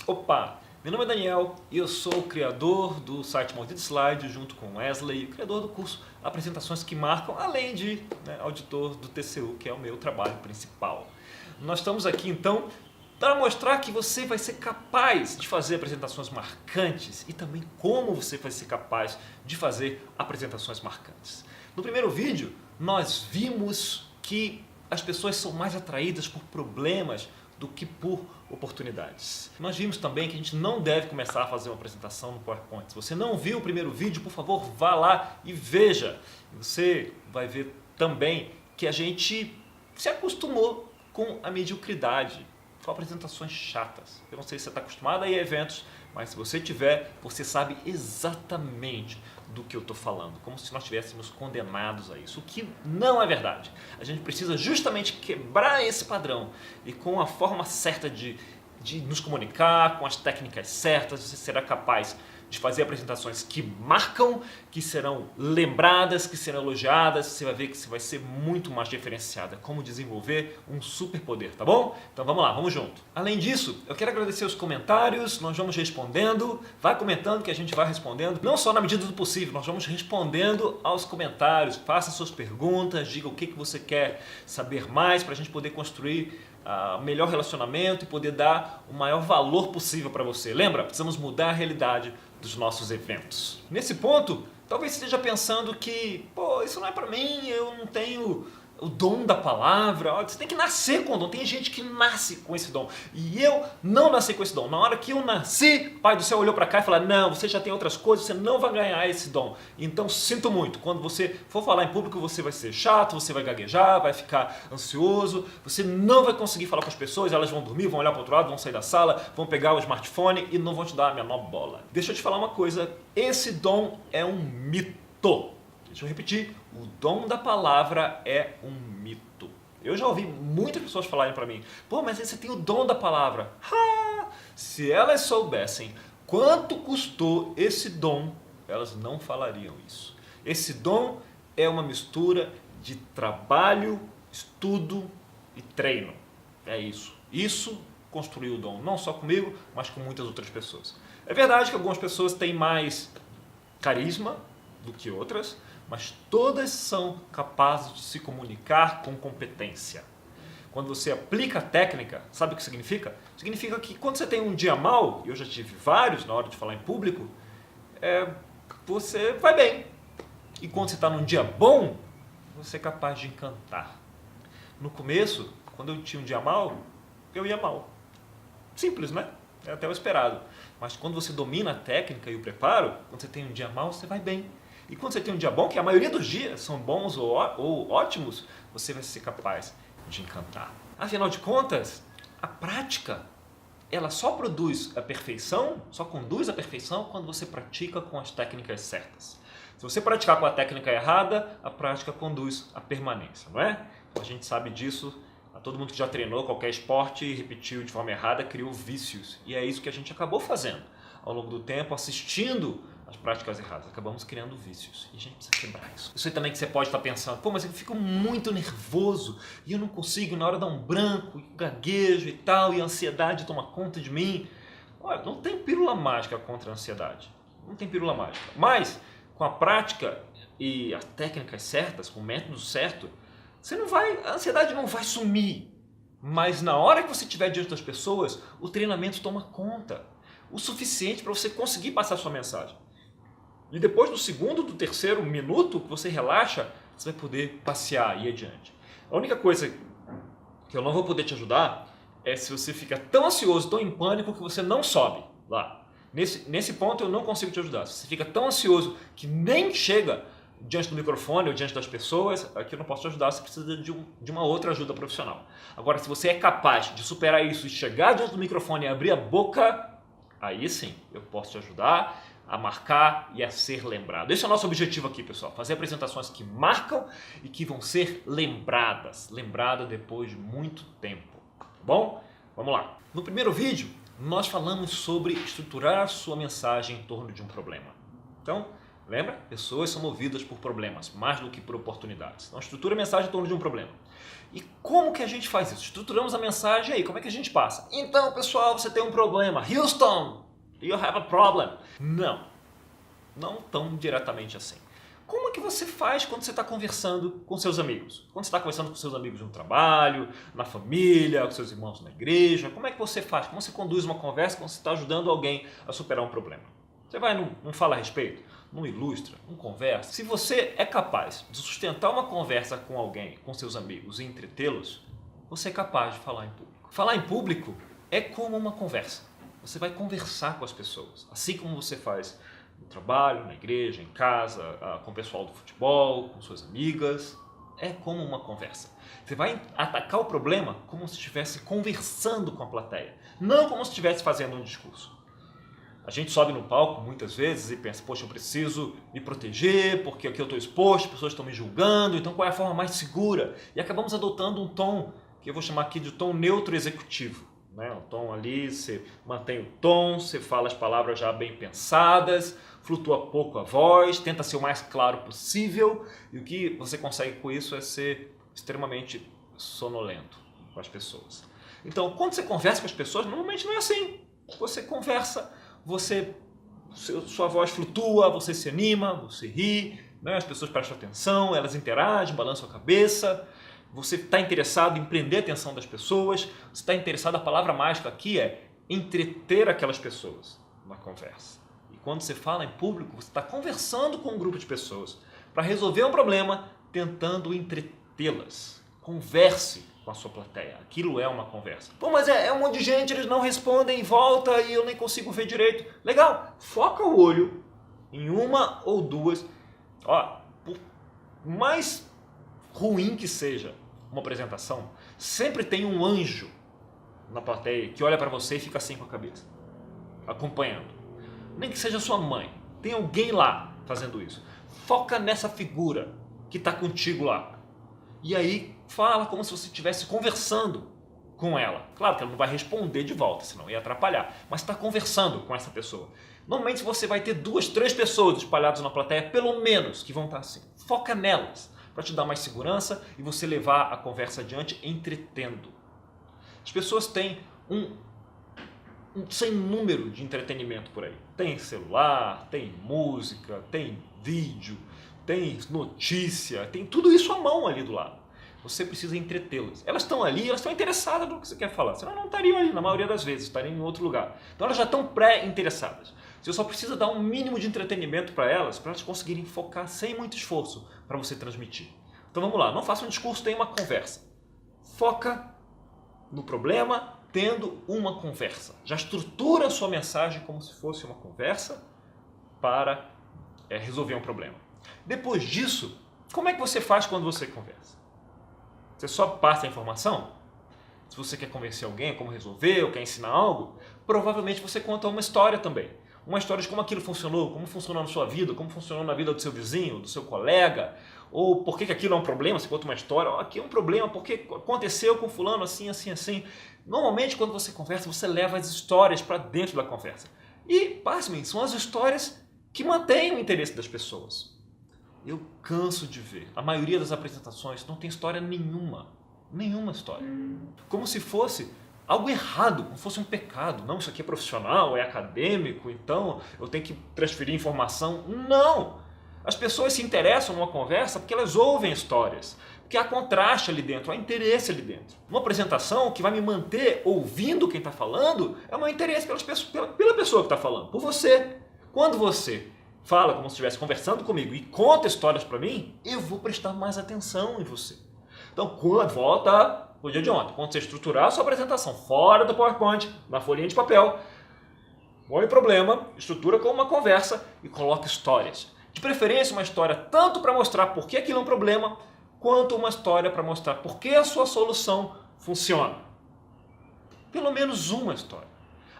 Opa! Meu nome é Daniel e eu sou o criador do site Maldito Slide, junto com Wesley, o criador do curso Apresentações que Marcam, além de auditor do TCU, que é o meu trabalho principal. Nós estamos aqui então para mostrar que você vai ser capaz de fazer apresentações marcantes e também como você vai ser capaz de fazer apresentações marcantes. No primeiro vídeo, nós vimos que as pessoas são mais atraídas por problemas do que por oportunidades. Nós vimos também que a gente não deve começar a fazer uma apresentação no PowerPoint. Se você não viu o primeiro vídeo, por favor, vá lá e veja. Você vai ver também que a gente se acostumou com a mediocridade, com apresentações chatas. Eu não sei se você está acostumado a ir a eventos, mas se você tiver, você sabe exatamente do que eu estou falando, como se nós estivéssemos condenados a isso, o que não é verdade. A gente precisa justamente quebrar esse padrão e com a forma certa de nos comunicar, com as técnicas certas, você será capaz de fazer apresentações que marcam, que serão lembradas, que serão elogiadas. Você vai ver que você vai ser muito mais diferenciada. Como desenvolver um superpoder, tá bom? Então vamos lá, vamos junto. Além disso, eu quero agradecer os comentários, nós vamos respondendo. Vai comentando que a gente vai respondendo. Não só na medida do possível, nós vamos respondendo aos comentários. Faça suas perguntas, diga o que você quer saber mais para a gente poder construir melhor relacionamento e poder dar o maior valor possível para você. Lembra? Precisamos mudar a realidade dos nossos eventos. Nesse ponto, talvez você esteja pensando que, isso não é para mim, eu não tenho o dom da palavra. Você tem que nascer com o dom. Tem gente que nasce com esse dom. E eu não nasci com esse dom. Na hora que eu nasci, Pai do Céu olhou para cá e falou: não, você já tem outras coisas, você não vai ganhar esse dom. Então sinto muito. Quando você for falar em público, você vai ser chato, você vai gaguejar, vai ficar ansioso, você não vai conseguir falar com as pessoas, elas vão dormir, vão olhar para o outro lado, vão sair da sala, vão pegar o smartphone e não vão te dar a menor bola. Deixa eu te falar uma coisa, esse dom é um mito. Deixa eu repetir, o dom da palavra é um mito. Eu já ouvi muitas pessoas falarem para mim: mas você tem o dom da palavra. Se elas soubessem quanto custou esse dom, elas não falariam isso. Esse dom é uma mistura de trabalho, estudo e treino. É isso. Isso construiu o dom, não só comigo, mas com muitas outras pessoas. É verdade que algumas pessoas têm mais carisma do que outras, mas todas são capazes de se comunicar com competência. Quando você aplica a técnica, sabe o que significa? Significa que quando você tem um dia mau, e eu já tive vários na hora de falar em público, você vai bem. E quando você está num dia bom, você é capaz de encantar. No começo, quando eu tinha um dia mau, eu ia mal. Simples, né? É até o esperado. Mas quando você domina a técnica e o preparo, quando você tem um dia mau, você vai bem. E quando você tem um dia bom, que a maioria dos dias são bons ou ótimos, você vai ser capaz de encantar. Afinal de contas, a prática, ela só produz a perfeição, só conduz à perfeição quando você pratica com as técnicas certas. Se você praticar com a técnica errada, a prática conduz à permanência, não é? Então a gente sabe disso. Todo mundo que já treinou qualquer esporte e repetiu de forma errada criou vícios. E é isso que a gente acabou fazendo. Ao longo do tempo, assistindo as práticas erradas, acabamos criando vícios. E a gente precisa quebrar isso. Eu sei também que você pode estar pensando: mas eu fico muito nervoso e eu não consigo, na hora dá um branco, gaguejo e tal, e a ansiedade toma conta de mim. Olha, não tem pílula mágica contra a ansiedade. Não tem pílula mágica. Mas, com a prática e as técnicas certas, com o método certo, a ansiedade não vai sumir, mas na hora que você estiver diante das pessoas, o treinamento toma conta, o suficiente para você conseguir passar a sua mensagem. E depois do segundo, do terceiro minuto que você relaxa, você vai poder passear e ir adiante. A única coisa que eu não vou poder te ajudar é se você fica tão ansioso, tão em pânico que você não sobe lá. Nesse ponto eu não consigo te ajudar. Se você fica tão ansioso que nem chega diante do microfone ou diante das pessoas, aqui eu não posso te ajudar, você precisa de uma outra ajuda profissional. Agora, se você é capaz de superar isso e chegar diante do microfone e abrir a boca, aí sim, eu posso te ajudar a marcar e a ser lembrado. Esse é o nosso objetivo aqui, pessoal, fazer apresentações que marcam e que vão ser lembradas depois de muito tempo, tá bom? Vamos lá. No primeiro vídeo, nós falamos sobre estruturar sua mensagem em torno de um problema. Então, Lembra? Pessoas são movidas por problemas, mais do que por oportunidades. Então estrutura a mensagem em torno de um problema. E como que a gente faz isso? Estruturamos a mensagem aí, como é que a gente passa? Então, pessoal, você tem um problema. Houston, you have a problem. Não tão diretamente assim. Como é que você faz quando você está conversando com seus amigos? Quando você está conversando com seus amigos no trabalho, na família, com seus irmãos na igreja, como é que você faz? Como você conduz uma conversa quando você está ajudando alguém a superar um problema? Você vai, não fala a respeito, não ilustra, não conversa. Se você é capaz de sustentar uma conversa com alguém, com seus amigos e entretê-los, você é capaz de falar em público. Falar em público é como uma conversa. Você vai conversar com as pessoas, assim como você faz no trabalho, na igreja, em casa, com o pessoal do futebol, com suas amigas. É como uma conversa. Você vai atacar o problema como se estivesse conversando com a plateia, não como se estivesse fazendo um discurso. A gente sobe no palco muitas vezes e pensa, poxa, eu preciso me proteger porque aqui eu estou exposto, as pessoas estão me julgando, então qual é a forma mais segura? E acabamos adotando um tom que eu vou chamar aqui de tom neutro executivo. O tom ali, você mantém o tom, você fala as palavras já bem pensadas, flutua pouco a voz, tenta ser o mais claro possível, e o que você consegue com isso é ser extremamente sonolento com as pessoas. Então, quando você conversa com as pessoas, normalmente não é assim. Você conversa, sua voz flutua, você se anima, você ri, as pessoas prestam atenção, elas interagem, balançam a cabeça. Você está interessado em prender a atenção das pessoas, você está interessado, a palavra mágica aqui é entreter aquelas pessoas na conversa. E quando você fala em público, você está conversando com um grupo de pessoas para resolver um problema, tentando entretê-las. Converse com a sua plateia, aquilo é uma conversa. Pô, mas é um monte de gente, eles não respondem em volta e eu nem consigo ver direito. Legal, foca o olho em uma ou duas, por mais ruim que seja uma apresentação, sempre tem um anjo na plateia que olha para você e fica assim com a cabeça, acompanhando. Nem que seja sua mãe, tem alguém lá fazendo isso. Foca nessa figura que está contigo lá. E aí fala como se você estivesse conversando com ela. Claro que ela não vai responder de volta, senão ia atrapalhar. Mas está conversando com essa pessoa. Normalmente você vai ter 2, 3 pessoas espalhadas na plateia, pelo menos, que vão estar assim. Foca nelas, para te dar mais segurança e você levar a conversa adiante entretendo. As pessoas têm um sem número de entretenimento por aí. Tem celular, tem música, tem vídeo, tem notícia, tem tudo isso à mão ali do lado. Você precisa entretê-las. Elas estão ali, elas estão interessadas no que você quer falar. Senão não estariam ali, na maioria das vezes, estariam em outro lugar. Então elas já estão pré-interessadas. Você só precisa dar um mínimo de entretenimento para elas conseguirem focar sem muito esforço para você transmitir. Então vamos lá, não faça um discurso, tenha uma conversa. Foca no problema, tendo uma conversa. Já estrutura a sua mensagem como se fosse uma conversa para resolver um problema. Depois disso, como é que você faz quando você conversa? Você só passa a informação? Se você quer convencer alguém como resolver ou quer ensinar algo, provavelmente você conta uma história também. Uma história de como aquilo funcionou, como funcionou na sua vida, como funcionou na vida do seu vizinho, do seu colega, ou por que aquilo é um problema, você conta uma história, aqui é um problema, porque aconteceu com fulano assim, assim, assim. Normalmente quando você conversa, você leva as histórias para dentro da conversa. E, pasmem, são as histórias que mantêm o interesse das pessoas. Eu canso de ver, a maioria das apresentações não tem história nenhuma história. Como se fosse algo errado, como se fosse um pecado. Não, isso aqui é profissional, é acadêmico, então eu tenho que transferir informação. Não! As pessoas se interessam numa conversa porque elas ouvem histórias, porque há contraste ali dentro, há interesse ali dentro. Uma apresentação que vai me manter ouvindo quem está falando é o meu interesse pela pessoa que está falando, por você. Quando você fala como se estivesse conversando comigo e conta histórias para mim, eu vou prestar mais atenção em você. Então, volta o dia de ontem, quando você estruturar a sua apresentação fora do PowerPoint, na folhinha de papel, põe o problema, estrutura como uma conversa e coloca histórias. De preferência, uma história tanto para mostrar por que aquilo é um problema, quanto uma história para mostrar por que a sua solução funciona. Pelo menos uma história.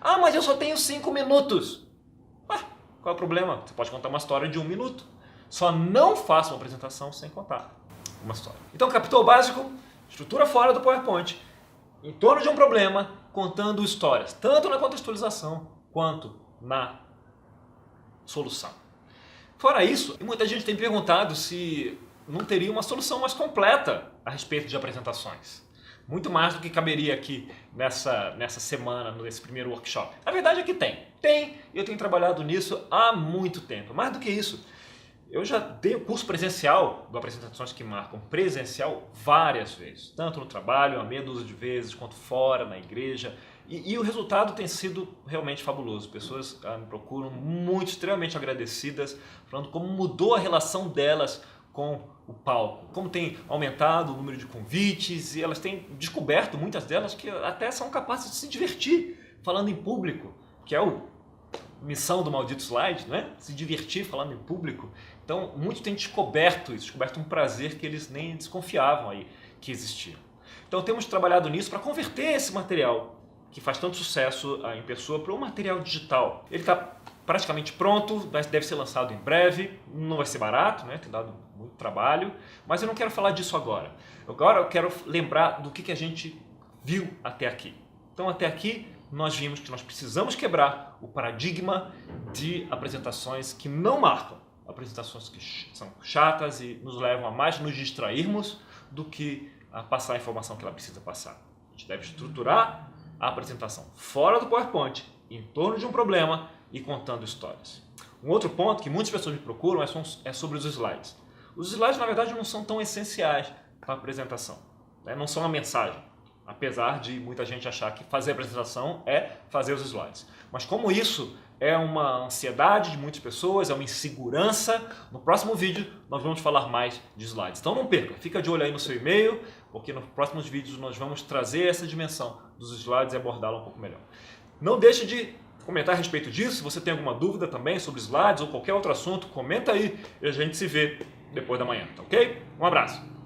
Ah, mas eu só tenho 5 minutos. Qual é o problema? Você pode contar uma história de 1 minuto. Só não faça uma apresentação sem contar uma história. Então, captou o básico? Estrutura fora do PowerPoint, em torno de um problema, contando histórias, tanto na contextualização quanto na solução. Fora isso, muita gente tem perguntado se não teria uma solução mais completa a respeito de apresentações. Muito mais do que caberia aqui nessa semana, nesse primeiro workshop. A verdade é que tem. Eu tenho trabalhado nisso há muito tempo. Mais do que isso, eu já dei o curso presencial do Apresentações que Marcam presencial várias vezes. Tanto no trabalho, a meia dúzia de vezes, quanto fora, na igreja. E o resultado tem sido realmente fabuloso. Pessoas me procuram muito, extremamente agradecidas, falando como mudou a relação delas com o palco, como tem aumentado o número de convites, e elas têm descoberto, muitas delas, que até são capazes de se divertir falando em público, que é a missão do Maldito Slide, né? Se divertir falando em público. Então, muitos têm descoberto isso, descoberto um prazer que eles nem desconfiavam aí que existia. Então, temos trabalhado nisso para converter esse material que faz tanto sucesso em pessoa para um material digital. Ele está praticamente pronto, deve ser lançado em breve, não vai ser barato, né? Tem dado muito trabalho, mas eu não quero falar disso agora. Agora eu quero lembrar do que a gente viu até aqui. Então até aqui nós vimos que nós precisamos quebrar o paradigma de apresentações que não marcam, apresentações que são chatas e nos levam a mais nos distrairmos do que a passar a informação que ela precisa passar. A gente deve estruturar a apresentação fora do PowerPoint, em torno de um problema e contando histórias. Um outro ponto que muitas pessoas me procuram é sobre os slides. Os slides, na verdade, não são tão essenciais para a apresentação, né? Não são a mensagem, apesar de muita gente achar que fazer a apresentação é fazer os slides. Mas como isso é uma ansiedade de muitas pessoas, é uma insegurança, no próximo vídeo nós vamos falar mais de slides. Então não perca, fica de olho aí no seu e-mail, porque nos próximos vídeos nós vamos trazer essa dimensão dos slides e abordá-la um pouco melhor. Não deixe de comentar a respeito disso. Se você tem alguma dúvida também sobre slides ou qualquer outro assunto, comenta aí e a gente se vê depois da manhã, tá ok? Um abraço!